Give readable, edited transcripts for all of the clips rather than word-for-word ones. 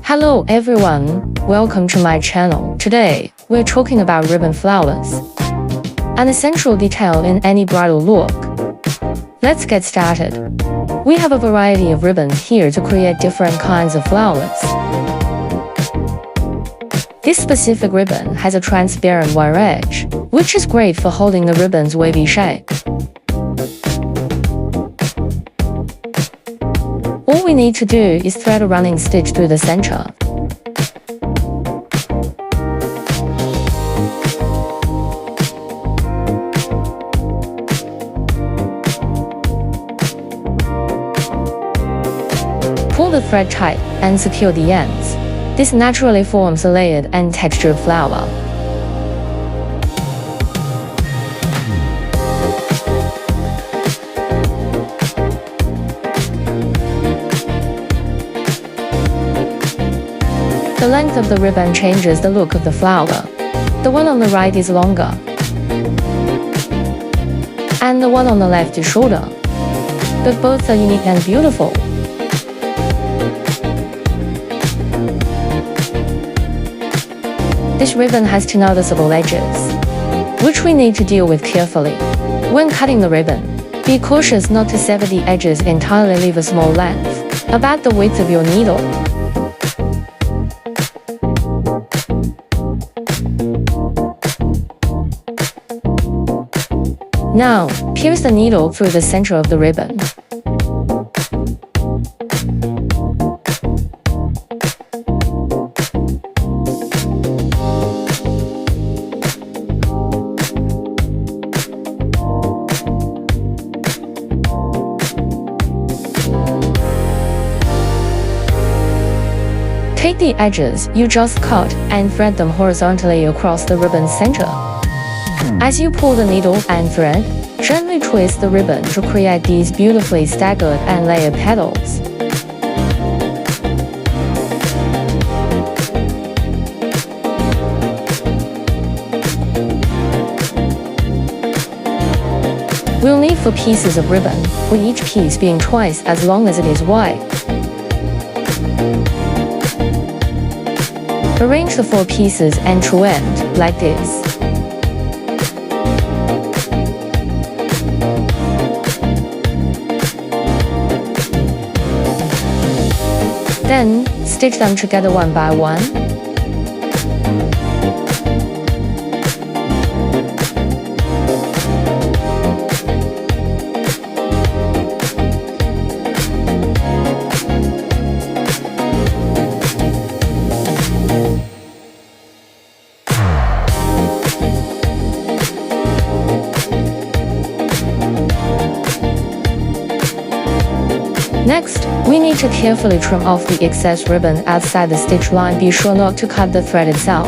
Hello everyone, welcome to my channel. Today, we're talking about ribbon flowers, an essential detail in any bridal look. Let's get started. We have a variety of ribbons here to create different kinds of flowers. This specific ribbon has a transparent wire edge, which is great for holding the ribbon's wavy shape. All we need to do is thread a running stitch through the center. Pull the thread tight and secure the ends. This naturally forms a layered and textured flower. The length of the ribbon changes the look of the flower. The one on the right is longer, and the one on the left is shorter, but both are unique and beautiful. This ribbon has two noticeable edges, which we need to deal with carefully. When cutting the ribbon, be cautious not to sever the edges entirely. Leave a small length, about the width of your needle. Now, pierce the needle through the center of the ribbon. Take the edges you just cut and thread them horizontally across the ribbon's center. As you pull the needle and thread, gently twist the ribbon to create these beautifully staggered and layered petals. We'll need 4 pieces of ribbon, with each piece being twice as long as it is wide. Arrange the 4 pieces end to end, like this. Then, stitch them together one by one. Next, we need to carefully trim off the excess ribbon outside the stitch line. Be sure not to cut the thread itself.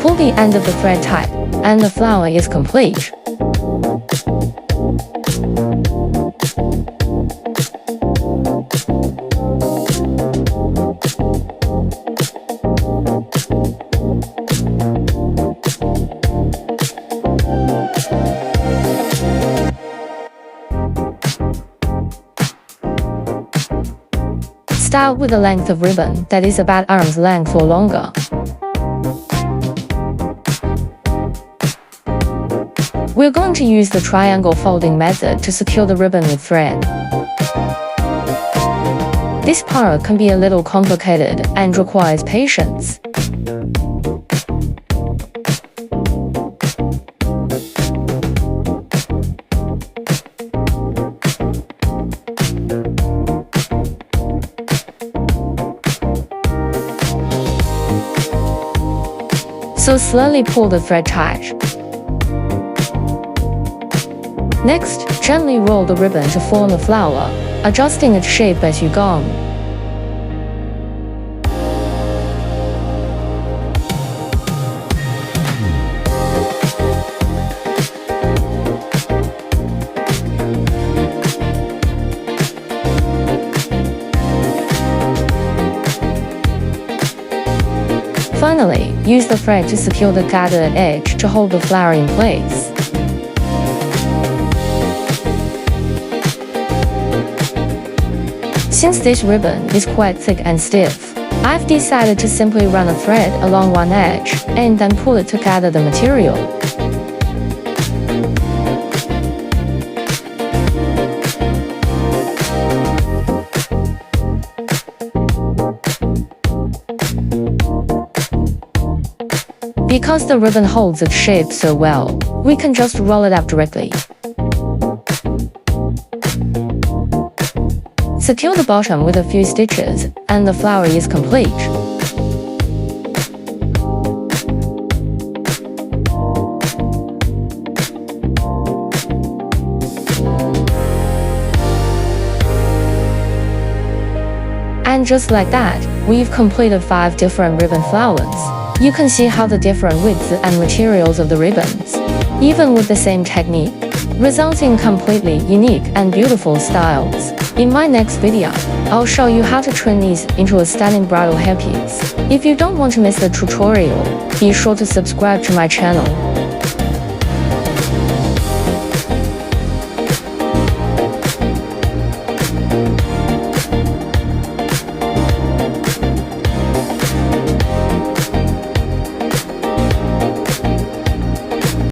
Pull the end of the thread tight, and the flower is complete. Start with a length of ribbon that is about arm's length or longer. We're going to use the triangle folding method to secure the ribbon with thread. This part can be a little complicated and requires patience. So slowly pull the thread tight. Next, gently roll the ribbon to form a flower, adjusting its shape as you go. use the thread to secure the gathered edge to hold the flower in place. Since this ribbon is quite thick and stiff, I've decided to simply run a thread along one edge and then pull it to gather the material. Because the ribbon holds its shape so well, we can just roll it up directly. Secure the bottom with a few stitches, and the flower is complete. And just like that, we've completed 5 different ribbon flowers. You can see how the different widths and materials of the ribbons, even with the same technique, result in completely unique and beautiful styles. In my next video, I'll show you how to turn these into a stunning bridal hairpiece. If you don't want to miss the tutorial, be sure to subscribe to my channel.